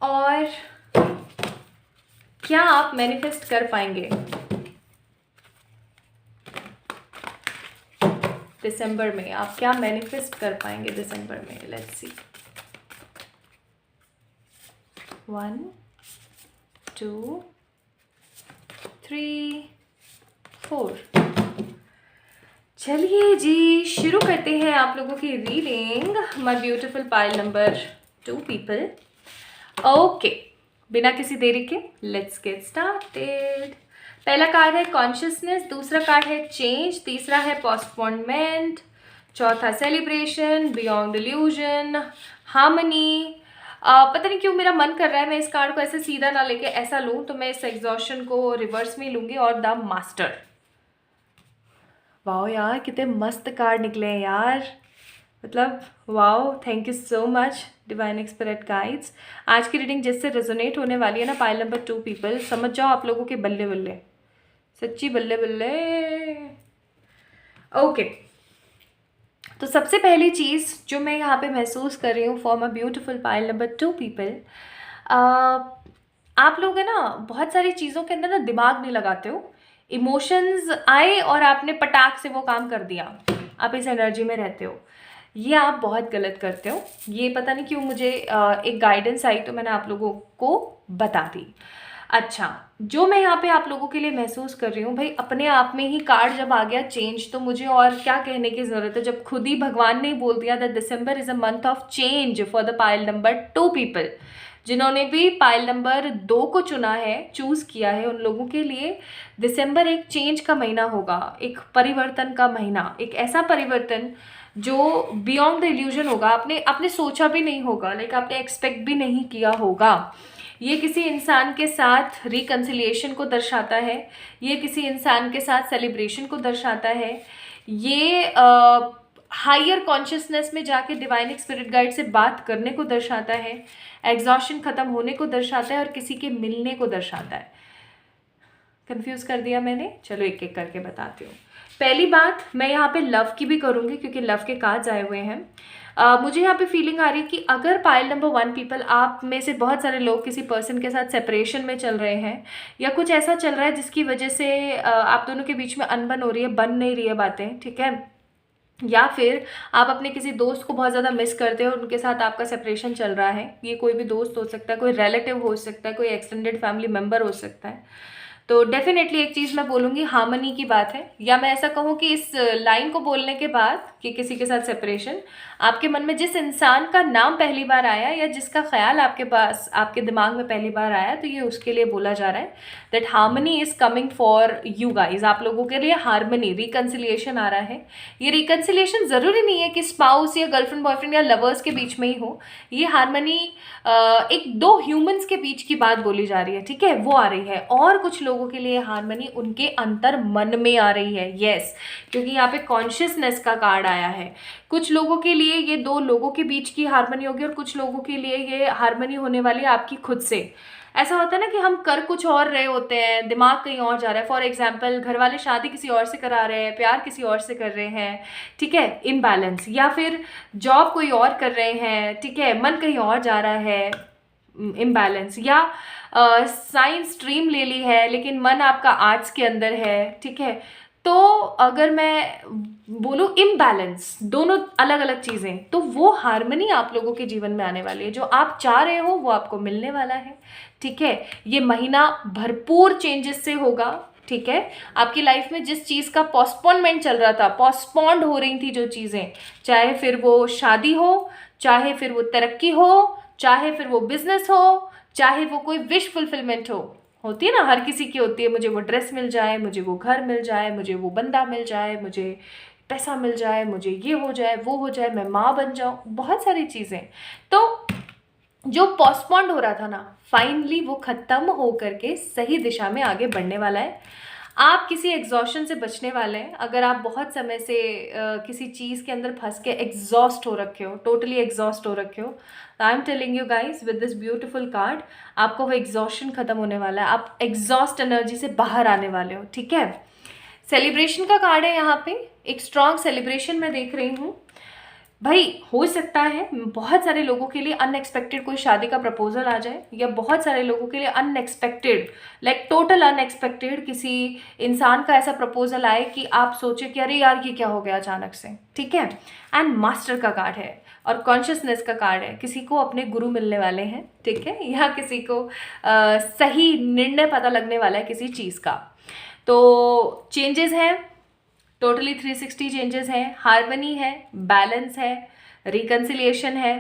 और क्या आप मैनिफेस्ट कर पाएंगे दिसंबर में? आप क्या मैनिफेस्ट कर पाएंगे दिसंबर में? Let's see. 1 2 3 4। चलिए जी, शुरू करते हैं आप लोगों की reading, my beautiful pile number 2 people. Okay, बिना किसी देरी के लेट्स गेट स्टार्टेड। पहला कार्ड है कॉन्शियसनेस, दूसरा कार्ड है चेंज, तीसरा है पोस्टपोनमेंट, चौथा सेलिब्रेशन, बियॉन्ड इल्यूजन, हार्मनी। पता नहीं क्यों मेरा मन कर रहा है मैं इस कार्ड को ऐसे सीधा ना लेके ऐसा लूँ, तो मैं इस एग्जॉशन को रिवर्स में लूँगी, और द मास्टर। वाओ यार, कितने मस्त कार्ड निकले हैं यार, मतलब wow, thank you so much divine spirit guides. आज की रीडिंग जिससे रेजोनेट होने वाली है ना पाइल नंबर 2 पीपल, समझ जाओ आप लोगों के बल्ले बल्ले, सच्ची बल्ले बल्ले। ओके, तो सबसे पहली चीज़ जो मैं यहाँ पे महसूस कर रही हूँ for my beautiful pile number 2 people, आप लोग है ना बहुत सारी चीज़ों के अंदर ना दिमाग नहीं लगाते हो। इमोशंस आए और आपने पटाख से वो काम कर दिया, आप इस एनर्जी में रहते हो, ये आप बहुत गलत करते हो। ये पता नहीं क्यों मुझे एक गाइडेंस आई तो मैंने आप लोगों को बता दी। अच्छा, जो मैं यहाँ पे आप लोगों के लिए महसूस कर रही हूँ भाई, अपने आप में ही कार्ड जब आ गया चेंज, तो मुझे और क्या कहने की ज़रूरत है, जब खुद ही भगवान ने बोल दिया that December is a month of change for the pile number 2 people. जिन्होंने भी पाइल नंबर 2 को चुना है, चूज़ किया है, उन लोगों के लिए दिसंबर एक चेंज का महीना होगा, एक परिवर्तन का महीना, एक ऐसा परिवर्तन जो बियॉन्ड द इल्यूजन होगा, आपने सोचा भी नहीं होगा, लाइक आपने एक्सपेक्ट भी नहीं किया होगा। ये किसी इंसान के साथ रिकन्सिलिएशन को दर्शाता है, ये किसी इंसान के साथ सेलिब्रेशन को दर्शाता है, ये हायर कॉन्शियसनेस में जाके डिवाइन स्पिरिट गाइड से बात करने को दर्शाता है, एग्जॉशन खत्म होने को दर्शाता है, और किसी के मिलने को दर्शाता है। कंफ्यूज कर दिया मैंने? चलो एक एक करके बताती हूँ। पहली बात मैं यहाँ पे लव की भी करूँगी क्योंकि लव के कार्ड्स आए हुए हैं। मुझे यहाँ पे फीलिंग आ रही है कि अगर पाइल नंबर 1 पीपल, आप में से बहुत सारे लोग किसी पर्सन के साथ सेपरेशन में चल रहे हैं, या कुछ ऐसा चल रहा है जिसकी वजह से आप दोनों के बीच में अनबन हो रही है, बन नहीं रही है बातें, ठीक है, या फिर आप अपने किसी दोस्त को बहुत ज़्यादा मिस करते हो और उनके साथ आपका सेपरेशन चल रहा है। ये कोई भी दोस्त हो सकता है, कोई रिलेटिव हो सकता है, कोई एक्सटेंडेड फैमिली मेम्बर हो सकता है। तो डेफिनेटली एक चीज़ मैं बोलूँगी, हार्मनी की बात है, या मैं ऐसा कहूँ कि इस लाइन को बोलने के बाद कि किसी के साथ सेपरेशन, आपके मन में जिस इंसान का नाम पहली बार आया या जिसका ख्याल आपके पास, आपके दिमाग में पहली बार आया, तो ये उसके लिए बोला जा रहा है that harmony is coming for you guys. आप लोगों के लिए हार्मनी, रिकन्सिलिएशन आ रहा है। ये रिकन्सिलिएशन ज़रूरी नहीं है कि स्पाउस या गर्लफ्रेंड बॉयफ्रेंड या लवर्स के बीच में ही हो। ये हार्मनी एक दो ह्यूमंस के बीच की बात बोली जा रही है, ठीक है, वो आ रही है। और कुछ लोगों के लिए हार्मनी उनके अंतर मन में आ रही है, यस, क्योंकि यहाँ पे कॉन्शियसनेस का कार्ड आया है। कुछ लोगों के लिए ये दो लोगों के बीच की हार्मनी होगी, और कुछ लोगों के लिए ये हार्मनी होने वाली है आपकी खुद से। ऐसा होता है ना कि हम कर कुछ और रहे होते हैं, दिमाग कहीं और जा रहा है। फॉर एग्जाम्पल, घर वाले शादी किसी और से करा रहे हैं, प्यार किसी और से कर रहे हैं, ठीक है, इम्बैलेंस, या फिर जॉब कोई और कर रहे हैं, ठीक है, मन कहीं और जा रहा है, इम्बैलेंस, या साइंस स्ट्रीम ले ली है लेकिन मन आपका आर्ट्स के अंदर है, ठीक है। तो अगर मैं बोलूँ इम्बैलेंस, दोनों अलग अलग चीज़ें, तो वो हार्मनी आप लोगों के जीवन में आने वाली है। जो आप चाह रहे हो वो आपको मिलने वाला है, ठीक है। ये महीना भरपूर चेंजेस से होगा, ठीक है। आपकी लाइफ में जिस चीज़ का पोस्टपोनमेंट चल रहा था, पोस्टपोन्ड हो रही थी जो चीज़ें, चाहे फिर वो शादी हो, चाहे फिर वो तरक्की हो, चाहे फिर वो बिजनेस हो, चाहे वो कोई विश फुलफिलमेंट होती है ना, हर किसी की होती है, मुझे वो ड्रेस मिल जाए, मुझे वो घर मिल जाए, मुझे वो बंदा मिल जाए, मुझे पैसा मिल जाए, मुझे ये हो जाए, वो हो जाए, मैं माँ बन जाऊँ, बहुत सारी चीज़ें। तो जो पोस्टपोन्ड हो रहा था ना, फाइनली वो ख़त्म हो करके सही दिशा में आगे बढ़ने वाला है। आप किसी एग्जॉशन से बचने वाले हैं। अगर आप बहुत समय से किसी चीज़ के अंदर फंस के एग्जॉस्ट हो रखे हो, टोटली एग्जॉस्ट हो रखे हो, I am telling you guys with this beautiful card, आपका वो एग्जॉशन खत्म होने वाला है। आप एग्जॉस्ट एनर्जी से बाहर आने वाले हो, ठीक है। सेलिब्रेशन का कार्ड है यहाँ पे, एक स्ट्रॉन्ग सेलिब्रेशन मैं देख रही हूँ भाई। हो सकता है बहुत सारे लोगों के लिए अनएक्सपेक्टेड कोई शादी का प्रपोजल आ जाए, या बहुत सारे लोगों के लिए अनएक्सपेक्टेड, लाइक टोटल अनएक्सपेक्टेड किसी इंसान का ऐसा प्रपोजल आए कि आप सोचे कि अरे यार ये क्या हो गया अचानक से, ठीक है। एंड मास्टर का कार्ड है और कॉन्शियसनेस का कार्ड है। किसी को अपने गुरु मिलने वाले हैं, ठीक है, या किसी को सही निर्णय पता लगने वाला है किसी चीज़ का। तो चेंजेस हैं, टोटली 360 चेंजेस हैं, हार्मनी है, बैलेंस है, रिकन्सिलिएशन है,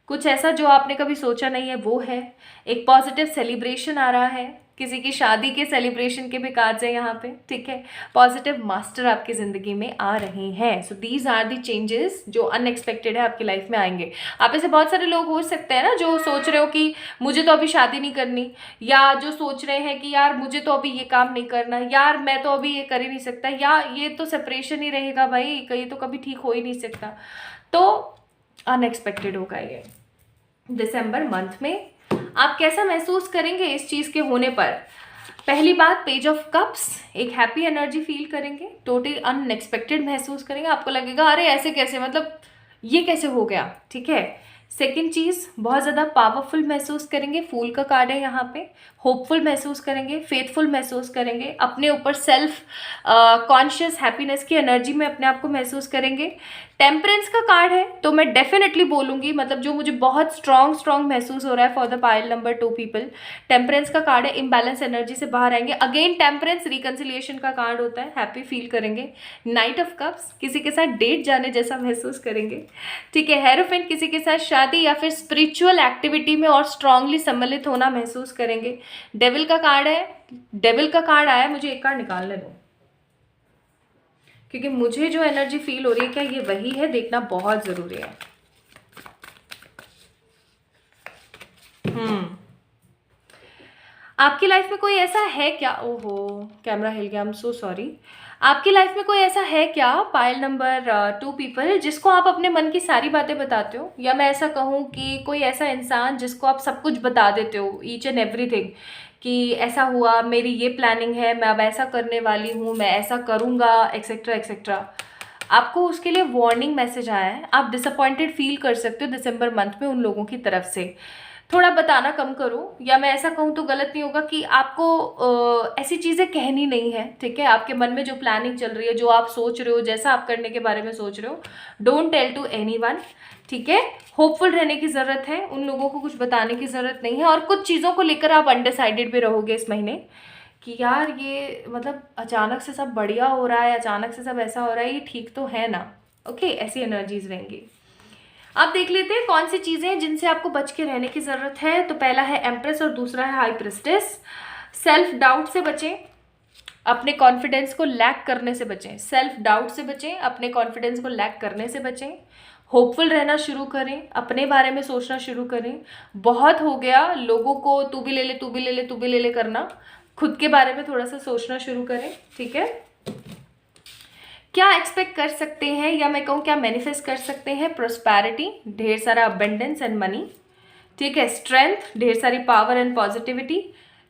कुछ ऐसा जो आपने कभी सोचा नहीं है वो है, एक पॉजिटिव सेलिब्रेशन आ रहा है, किसी की शादी के सेलिब्रेशन के भी कार्ड्स हैं यहाँ पे, ठीक है। पॉजिटिव मास्टर आपकी ज़िंदगी में आ रहे हैं। So these are the changes जो अनएक्सपेक्टेड है आपकी लाइफ में आएंगे। आप ऐसे बहुत सारे लोग हो सकते हैं ना जो सोच रहे हो कि मुझे तो अभी शादी नहीं करनी, या जो सोच रहे हैं कि यार मुझे तो अभी ये काम नहीं करना, यार मैं तो अभी ये कर ही नहीं सकता, या ये तो सेपरेशन ही रहेगा भाई, ये तो कभी ठीक हो ही नहीं सकता। तो अनएक्सपेक्टेड होगा ये दिसंबर मंथ में। आप कैसा महसूस करेंगे इस चीज़ के होने पर? पहली बात, पेज ऑफ कप्स, एक हैप्पी एनर्जी फील करेंगे, टोटली अनएक्सपेक्टेड महसूस करेंगे, आपको लगेगा अरे ऐसे कैसे, मतलब ये कैसे हो गया, ठीक है। सेकंड चीज़, बहुत ज़्यादा पावरफुल महसूस करेंगे, फूल का कार्ड है यहाँ पे, होपफुल महसूस करेंगे, फेथफुल महसूस करेंगे, अपने ऊपर सेल्फ कॉन्शियस हैप्पीनेस की एनर्जी में अपने आप को महसूस करेंगे। टेम्परेंस का कार्ड है, तो मैं डेफिनेटली बोलूँगी, मतलब जो मुझे बहुत स्ट्रॉन्ग महसूस हो रहा है for the pile number 2 people, temperance का कार्ड है, इम्बैलेंस एनर्जी से बाहर आएंगे। अगेन टेम्परेंस रिकन्सिलिएशन का कार्ड होता है, हैप्पी फील करेंगे। नाइट ऑफ कप्स, किसी के साथ डेट जाने जैसा महसूस करेंगे, ठीक है। हेरोफेंट, किसी के साथ शादी या फिर स्पिरिचुअल एक्टिविटी में और स्ट्रांगली सम्मिलित होना महसूस करेंगे। डेविल का कार्ड है, डेविल का कार्ड आया, मुझे एक कार्ड निकालने दो क्योंकि मुझे जो एनर्जी फील हो रही है क्या ये वही है, देखना बहुत जरूरी है। आपकी लाइफ में कोई ऐसा है क्या, ओहो कैमरा हिल गया, आई एम सो सॉरी। आपकी लाइफ में कोई ऐसा है क्या, पाइल नंबर 2 पीपल, जिसको आप अपने मन की सारी बातें बताते हो, या मैं ऐसा कहूँ कि कोई ऐसा इंसान जिसको आप सब कुछ बता देते हो, ईच एंड एवरीथिंग, कि ऐसा हुआ, मेरी ये प्लानिंग है, मैं अब ऐसा करने वाली हूँ, मैं ऐसा करूँगा, एक्सेट्रा एक्सेट्रा। आपको उसके लिए वार्निंग मैसेज आया है, आप डिसअपॉइंटेड फील कर सकते हो दिसंबर मंथ में उन लोगों की तरफ से। थोड़ा बताना कम करो, या मैं ऐसा कहूँ तो गलत नहीं होगा कि आपको ऐसी चीज़ें कहनी नहीं है, ठीक है। आपके मन में जो प्लानिंग चल रही है, जो आप सोच रहे हो, जैसा आप करने के बारे में सोच रहे हो, डोंट टेल टू एनीवन, ठीक है। होपफुल रहने की ज़रूरत है, उन लोगों को कुछ बताने की ज़रूरत नहीं है। और कुछ चीज़ों को लेकर आप अनडिसाइडेड भी रहोगे इस महीने कि यार ये मतलब अचानक से सब बढ़िया हो रहा है, अचानक से सब ऐसा हो रहा है, ये ठीक तो है ना, ओके, ऐसी एनर्जीज रहेंगी। अब देख लेते हैं कौन सी चीज़ें हैं जिनसे आपको बच के रहने की ज़रूरत है। तो पहला है एम्प्रेस और दूसरा है हाई प्रिस्टेस। सेल्फ डाउट से बचें, अपने कॉन्फिडेंस को लैक करने से बचें। सेल्फ डाउट से बचें, अपने कॉन्फिडेंस को लैक करने से बचें। होपफुल रहना शुरू करें, अपने बारे में सोचना शुरू करें। बहुत हो गया लोगों को तू भी ले ले, तू भी ले ले, तू भी ले ले करना, खुद के बारे में थोड़ा सा सोचना शुरू करें, ठीक है। क्या एक्सपेक्ट कर सकते हैं, या मैं कहूँ क्या मैनिफेस्ट कर सकते हैं? प्रोस्पैरिटी, ढेर सारा अबेंडेंस एंड मनी, ठीक है। स्ट्रेंथ, ढेर सारी पावर एंड पॉजिटिविटी।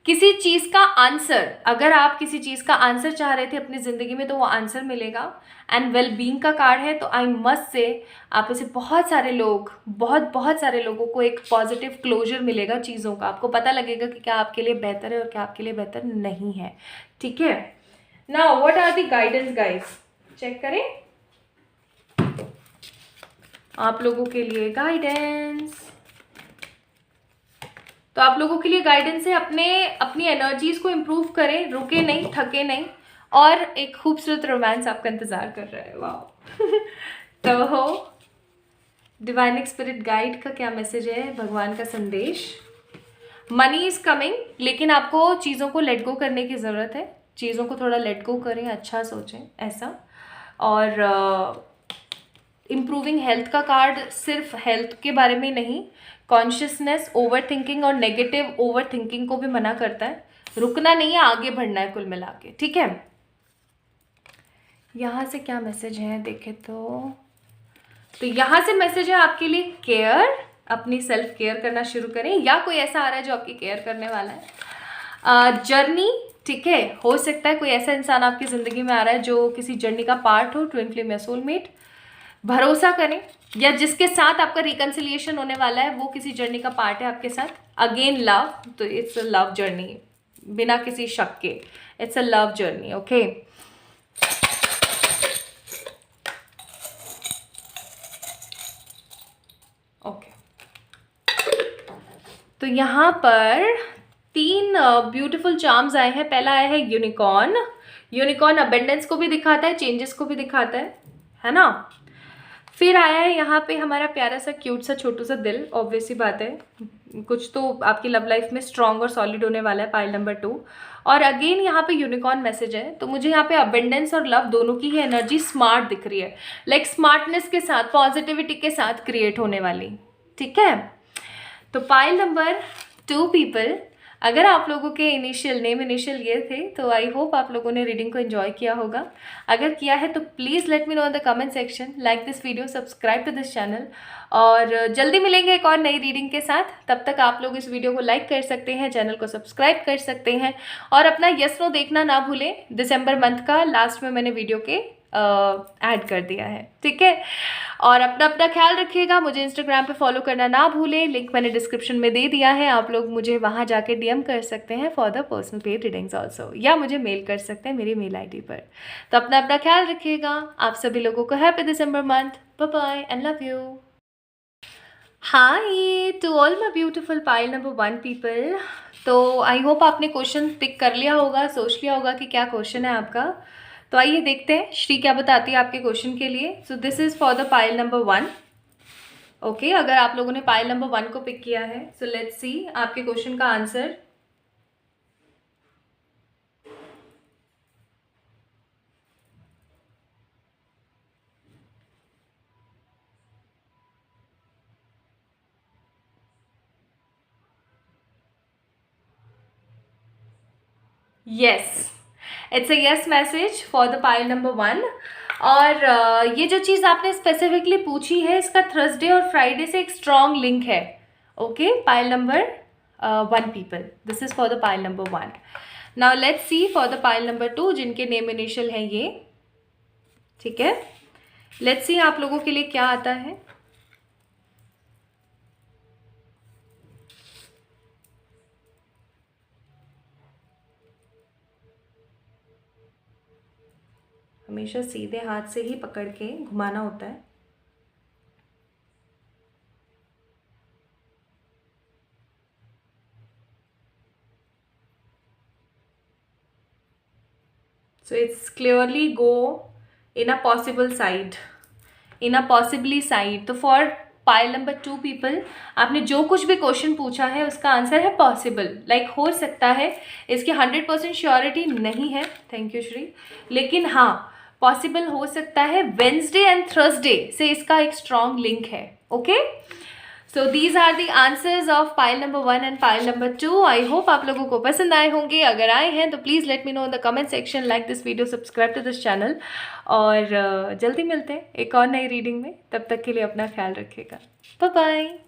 किसी चीज़ का आंसर, अगर आप किसी चीज़ का आंसर चाह रहे थे अपनी ज़िंदगी में तो वो आंसर मिलेगा। एंड वेल बीइंग का कार्ड है, तो आई मस्ट से आप ऐसे बहुत सारे लोग, बहुत सारे लोगों को एक पॉजिटिव क्लोजर मिलेगा चीज़ों का। आपको पता लगेगा कि क्या आपके लिए बेहतर है और क्या आपके लिए बेहतर नहीं है, ठीक है। Now what are the guidance guys, check करें आप लोगों के लिए गाइडेंस। तो आप लोगों के लिए गाइडेंस है, अपनी एनर्जीज को इम्प्रूव करें, रुके नहीं, थके नहीं, और एक खूबसूरत रोमांस आपका इंतजार कर रहा है, वाह। तो डिवाइन स्पिरिट गाइड का क्या मैसेज है, भगवान का संदेश। मनी इज कमिंग, लेकिन आपको चीज़ों को लेट गो करने की ज़रूरत है। चीज़ों को थोड़ा लेट गो करें, अच्छा सोचें ऐसा। और इम्प्रूविंग हेल्थ का कार्ड सिर्फ हेल्थ के बारे में नहीं, कॉन्शियसनेस, ओवर थिंकिंग और नेगेटिव ओवर थिंकिंग को भी मना करता है। रुकना नहीं है, आगे बढ़ना है कुल मिला के, ठीक है। यहाँ से क्या मैसेज है देखे तो यहाँ से मैसेज है आपके लिए केयर, अपनी सेल्फ केयर करना शुरू करें, या कोई ऐसा आ रहा है जो आपकी केयर करने वाला है। जर्नी, ठीक है, हो सकता है कोई ऐसा इंसान आपकी ज़िंदगी में आ रहा है जो किसी जर्नी का पार्ट हो, ट्विन फ्लेम या सोलमेट। भरोसा करें, या जिसके साथ आपका रिकन्सिलिएशन होने वाला है वो किसी जर्नी का पार्ट है आपके साथ। अगेन लव, तो इट्स अ लव जर्नी, बिना किसी शक के it's a love journey, okay. Okay, तो यहाँ पर 3 ब्यूटीफुल चार्म्स आए हैं। पहला आया है यूनिकॉर्न। यूनिकॉर्न अबेंडेंस को भी दिखाता है, चेंजेस को भी दिखाता है ना। फिर आया है यहाँ पे हमारा प्यारा सा क्यूट सा छोटू सा दिल। ऑब्वियस ही बात है, कुछ तो आपकी लव लाइफ में स्ट्रॉन्ग और सॉलिड होने वाला है, पाइल नंबर 2। और अगेन यहाँ पे यूनिकॉर्न मैसेज है, तो मुझे यहाँ पे अबेंडेंस और लव दोनों की ही एनर्जी स्मार्ट दिख रही है, लाइक स्मार्टनेस के साथ, पॉजिटिविटी के साथ क्रिएट होने वाली, ठीक है। तो पाइल नंबर 2 पीपल, अगर आप लोगों के इनिशियल ये थे तो आई होप आप लोगों ने रीडिंग को एंजॉय किया होगा। अगर किया है तो please let me know in the comment section, like this video, subscribe to this channel. और जल्दी मिलेंगे एक और नई रीडिंग के साथ। तब तक आप लोग इस वीडियो को लाइक कर सकते हैं, चैनल को सब्सक्राइब कर सकते हैं, और अपना यस नो देखना ना भूलें। दिसंबर मंथ का लास्ट में मैंने वीडियो के ऐड कर दिया है, ठीक है। और अपना ख्याल रखिएगा। मुझे इंस्टाग्राम पे फॉलो करना ना भूलें, लिंक मैंने डिस्क्रिप्शन में दे दिया है। आप लोग मुझे वहाँ जाके डीएम कर सकते हैं for the personal paid readings also, या मुझे मेल कर सकते हैं मेरी मेल आईडी पर। तो अपना ख्याल रखिएगा। आप सभी लोगों को happy December month. Bye bye and love you. Hi to all my beautiful pile number 1 people. तो आई होप आपने क्वेश्चन टिक कर लिया होगा, सोच लिया होगा कि क्या क्वेश्चन है आपका। तो आइए देखते हैं श्री क्या बताती है आपके क्वेश्चन के लिए। So this is for the pile number 1, okay. अगर आप लोगों ने पाइल नंबर 1 को पिक किया है, सो लेट्स सी आपके क्वेश्चन का answer. Yes, it's a yes message for the pile number 1। और ये जो चीज़ आपने स्पेसिफिकली पूछी है, इसका थर्सडे और फ्राइडे से एक स्ट्रॉन्ग लिंक है, okay. Pile number 1 people, this is for the pile number 1। Now let's see for the pile number 2 जिनके नेम इनिशियल है ये, ठीक है। लेट्स सी आप लोगों के लिए क्या आता है। हमेशा सीधे हाथ से ही पकड़ के घुमाना होता है। So it's clearly go in a possible side, in a possibly side. तो for पाइल नंबर 2 पीपल, आपने जो कुछ भी क्वेश्चन पूछा है उसका आंसर है पॉसिबल, लाइक हो सकता है। इसकी 100% श्योरिटी नहीं है, थैंक यू श्री, लेकिन हाँ पॉसिबल हो सकता है। वेंसडे एंड थर्सडे से इसका एक स्ट्रॉन्ग लिंक है, okay. So these are the answers of pile number 1 and pile number 2। I hope आप लोगों को पसंद आए होंगे। अगर आए हैं तो please let me know in the comment section, like this video, subscribe to this channel. और जल्दी मिलते हैं एक और नई रीडिंग में। तब तक के लिए अपना ख्याल रखिएगा। Bye bye.